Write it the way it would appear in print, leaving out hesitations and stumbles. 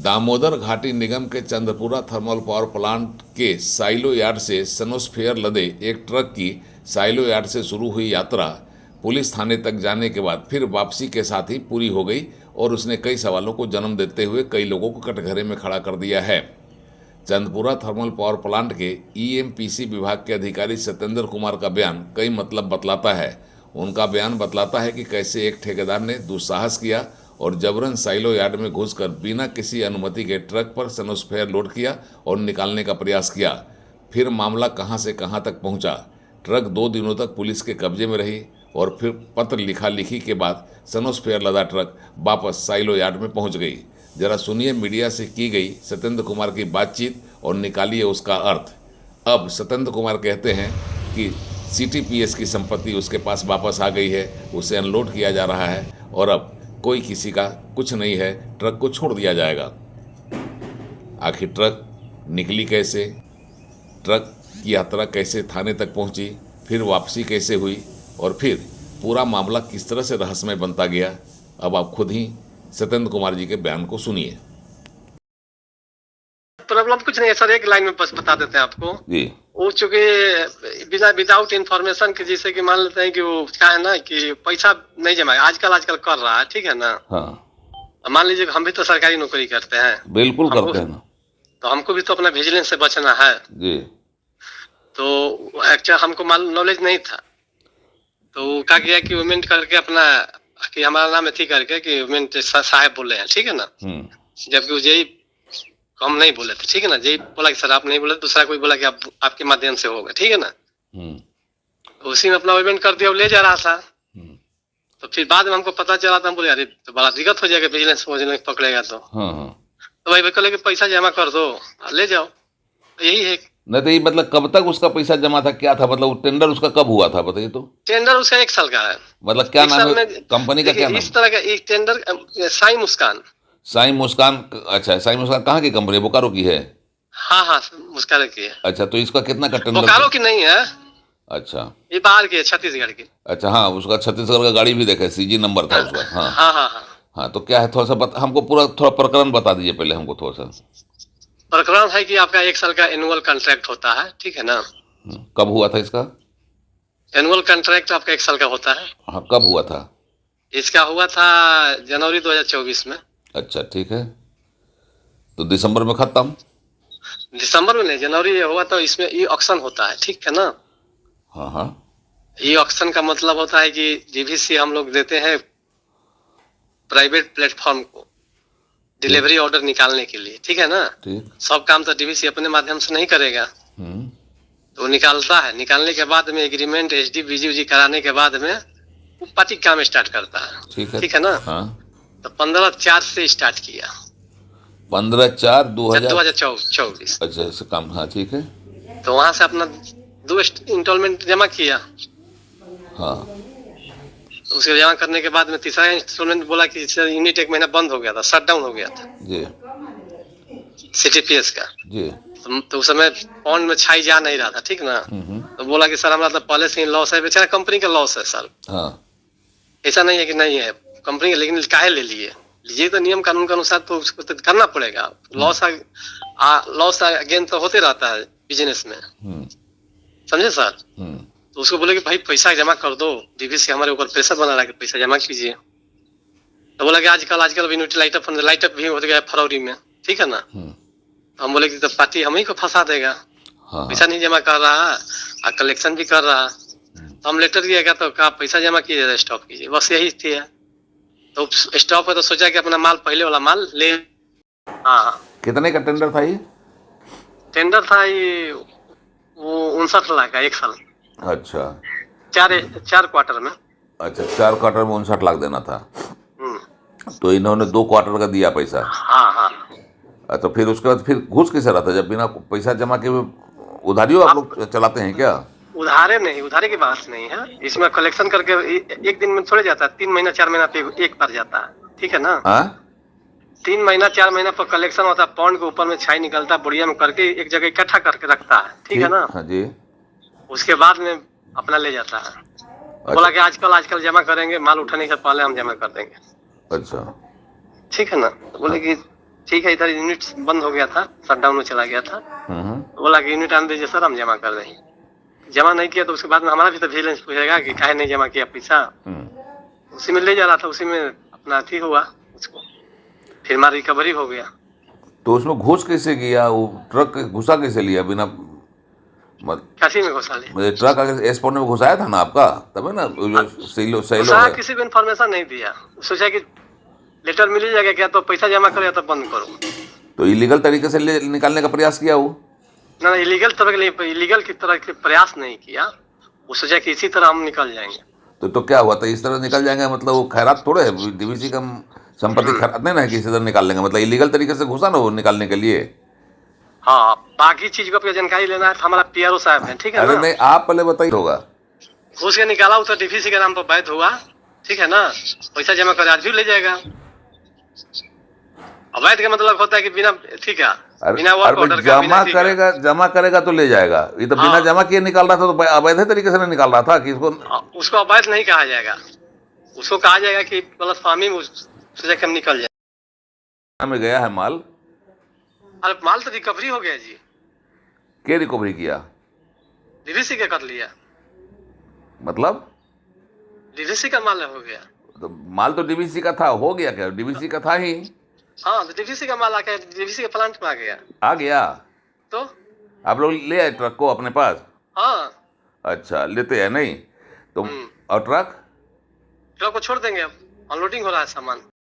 दामोदर घाटी निगम के Chandrapura thermal power plant के साइलो यार्ड से सनोस्फेयर लदे एक ट्रक की साइलो यार्ड से शुरू हुई यात्रा पुलिस थाने तक जाने के बाद फिर वापसी के साथ ही पूरी हो गई और उसने कई सवालों को जन्म देते हुए कई लोगों को कटघरे में खड़ा कर दिया है। चंद्रपुरा थर्मल पावर प्लांट के ईएमपीसी विभाग के अधिकारी सत्येंद्र कुमार का बयान कई मतलब बतलाता है। उनका बयान बतलाता है कि कैसे एक ठेकेदार ने दुस्साहस किया और जबरन साइलो यार्ड में घुसकर बिना किसी अनुमति के ट्रक पर सनोस्फेयर लोड किया और निकालने का प्रयास किया। फिर मामला कहां से कहां तक पहुंचा। ट्रक 2 दिनों तक पुलिस के कब्जे में रही और फिर पत्र लिखा लिखी के बाद सनोस्फेयर लदा ट्रक वापस साइलो यार्ड में पहुंच गई। जरा सुनिए मीडिया से की गई सत्येंद्र कुमार की बातचीत और निकालिए उसका अर्थ। अब सत्येंद्र कुमार कहते हैं कि सीटीपीएस की संपत्ति उसके पास वापस आ गई है, उसे अनलोड किया जा रहा है और अब कोई किसी का कुछ नहीं है, ट्रक को छोड़ दिया जाएगा। आखिर ट्रक निकली कैसे, ट्रक की यात्रा कैसे थाने तक पहुंची, फिर वापसी कैसे हुई और फिर पूरा मामला किस तरह से रहस्यमय बनता गया, अब आप खुद ही सत्येंद्र कुमार जी के बयान को सुनिए। प्रॉब्लम कुछ नहीं है सर, एक लाइन में बस बता देते हैं आपको जी। वो चूंकि विदाउट इन्फॉर्मेशन के, जैसे कि मान लेते हैं कि वो क्या है ना कि पैसा नहीं जमा आजकल कर रहा है, ठीक है ना। हाँ, मान लीजिए हम भी तो सरकारी नौकरी करते हैं। बिल्कुल करते हैं ना। तो हमको भी तो अपना विजिलेंस से बचना है जी। तो एक्चुअली हमको नॉलेज नहीं था, तो क्या किया कि पेमेंट करके अपना कि हमारा नाम अथी करके कि पेमेंट साहब बोले हैं, ठीक है ना। जबकि वो यही हम नहीं बोले थे, ठीक है ना। यही बोला कि सर आप नहीं बोले, दूसरा कोई बोला कि आपके माध्यम से होगा, ठीक है ना। तो उसी में अपना पेमेंट कर दिया, ले जा रहा था। तो फिर बाद में हमको पता चला था, हम बोले अरे तो बड़ा दिक्कत हो जाएगा, विजिलेंस पकड़ेगा तो भाई बोले कि पैसा जमा कर दो ले जाओ, यही है। नहीं तो ये मतलब कब तक उसका पैसा जमा था, क्या था मतलब टेंडर उसका कब हुआ था बताइए तो। टेंडर उसका 1 साल का है। मतलब क्या नाम है कंपनी का, क्या नाम? इस तरह का एक टेंडर साई मुस्कान। साई मुस्कान, अच्छा साई मुस्कान कहाँ की कंपनी, बोकारो की है? हाँ मुस्कान की है। अच्छा, तो इसका कितना का टेंडर? बोकारो की नहीं है, अच्छा ये बाहर की है, छत्तीसगढ़ की। अच्छा, हाँ उसका छत्तीसगढ़ का गाड़ी भी देखा, सीजी नंबर था उसका। हाँ हाँ, तो क्या है थोड़ा सा हमको पूरा थोड़ा प्रकरण बता दीजिए पहले हमको थोड़ा सा। प्रकरण है कि आपका 1 साल का एनुअल कॉन्ट्रैक्ट होता है, ठीक है ना। कब हुआ था इसका एनुअल कॉन्ट्रैक्ट? आपका 1 साल का होता है। हाँ, कब हुआ था? इसका हुआ था जनवरी 2024 में। अच्छा ठीक है, तो दिसंबर में खत्म? दिसंबर में नहीं, जनवरी ये हुआ। तो इसमें ई ऑक्शन होता है, ठीक है ना। हाँ। ई ऑक्शन का मतलब होता है कि डीवीसी हम लोग देते हैं प्राइवेट प्लेटफॉर्म को डिलीवरी ऑर्डर निकालने के लिए, ठीक है ना। सब काम तो डीवीसी अपने माध्यम से नहीं करेगा, तो वो निकालता है। निकालने के बाद में एग्रीमेंट एचडी बीजी कराने के बाद में वो पार्टी काम स्टार्ट करता है, ठीक है ना। तो 15/4 से स्टार्ट किया, 15/4/2024। अच्छा ऐसा काम, हाँ ठीक है। तो वहां से अपना 2 इंस्टॉलमेंट जमा किया। हाँ, उसके जमा करने के बाद में तीसरा इंस्टॉलमेंट बोला कि यूनिट 1 महीना बंद हो गया था, शट डाउन हो गया था जी, सीटीपीएस का जी। तो उस समय पॉन्ड में छाई जा नहीं रहा था, ठीक ना। तो बोला कि सर हमारा तो पहले से ही लॉस है, बेचारा कंपनी का लॉस है सर। ऐसा नहीं है कि नहीं है कंपनी का, लेकिन काहे ले लिए तो नियम कानून के अनुसार तो उसको तो करना पड़ेगा। लॉस अगेन तो होते रहता है बिजनेस में, समझे सर। तो उसको बोले कि भाई पैसा जमा कर दो, डीवीसी हमारे ऊपर प्रेशर बना रहा है कि पैसा जमा कीजिए। तो बोला कि आजकल लाइटअप भी हो गया फरवरी में, ठीक है ना। हम बोले कि तो पार्टी हम ही को फंसा देगा, पैसा नहीं जमा कर रहा और कलेक्शन भी कर रहा। तो हम लेटर दिएगा तो कहा पैसा जमा कीजिए, स्टॉप कीजिए, बस यही थी है। तो स्टॉप है तो सोचा कि अपना माल पहले वाला माल ले। हाँ, कितने का टेंडर था ये? टेंडर था ये वो 59 लाख का 1 साल। अच्छा, 4 क्वार्टर में। अच्छा, 4 क्वार्टर में 59 लाख देना था। तो इन्होंने 2 क्वार्टर का दिया पैसा। हाँ। तो फिर उसके बाद फिर घुस कैसे रहा था जब बिना पैसा जमा के? उधारियों आप लोग चलाते हैं क्या? उधारे नहीं, उधारे की बात नहीं है। इसमें कलेक्शन करके एक दिन में थोड़े जाता है, 3 महीना 4 महीना पे एक बार जाता है, ठीक है ना। 3 महीना 4 महीना पर कलेक्शन होता है, पॉन्ड के ऊपर में छाई निकलता है, बुढ़िया में करके एक जगह इकट्ठा करके रखता है, ठीक है ना। हाँ जी। उसके उसके बाद में अपना ले जाता है। अच्छा। बोला कि आजकल जमा करेंगे, माल उठाने से पहले हम जमा कर देंगे। अच्छा, ठीक है ना। तो बोले कि ठीक है, इधर यूनिट बंद हो गया था, शटडाउन में चला गया था। बोला कि यूनिट आने दीजिए सर, हम जमा कर देंगे। जमा नहीं किया तो उसके बाद में हमारा भी तो विजिलेंस पूछेगा कि काहे नहीं जमा किया पैसा। उसी में ले जा रहा था, उसी में अपना ठीक हुआ उसको, फिर हमारा रिकवरी हो गया। तो उसमें घुस कैसे किया, वो ट्रक घुसा कैसे लिया बिना काशी में घुसा लिया। ट्रक अगर एयरपोर्ट में घुसाया था ना आपका, तब है ना जो सैलो है। किसी को इन्फॉर्मेशन नहीं दिया, सोचा कि लेटर मिल ही जाएगा, क्या तो पैसा जमा करो या तो बंद करो। तो इलीगल तरीके से निकालने का प्रयास किया वो? ना, इलीगल की तरह के प्रयास नहीं किया। वो सोचा कि इसी तरह हम निकल जाएंगे। तो क्या हुआ था, इस तरह निकल जाएंगे मतलब वो खैरात थोड़े है, डीवीसी का संपत्ति खैरात नहीं ना है कि इसी तरह निकाल लेंगे, मतलब इलीगल तरीके से घुसा ना वो निकालने के लिए। हाँ, बाकी चीज को जानकारी लेना है तो हमारा पीआरओ साहब है, ठीक है ना? अरे नहीं, आप पहले बताइए। होगा घुस के निकाला, तो डीवीसी के नाम पर वैध हुआ, ठीक है ना? पैसा जमा कर आज भी ले जाएगा। अवैध का मतलब होता है कि बिना, ठीक है, बिना वर्क ऑर्डर का जमा करेगा तो ले जाएगा। ये तो बिना जमा किए निकाल रहा था, तो अवैध तरीके से नहीं निकाल रहा था कि उसको अवैध नहीं कहा जाएगा, उसको कहा जाएगा कि गलतफहमी से हम निकल जाए। में गया है माल। अरे माल तो रिकवरी हो गया जी। क्या रिकवरी किया? डीवीसी का कर लिया। मतलब डीवीसी का माल हो गया। तो माल तो डीवीसी का था, हो गया क्या? डीवीसी का था ही। हाँ, तो डीवीसी का माल आके डीवीसी के प्लांट में आ गया। तो आप लोग ले आए ट्रक को अपने पास? हाँ। अच्छा, लेते हैं नहीं तो? और ट्रक को छोड़ देंगे, अब अनलोडिंग हो रहा है सामान।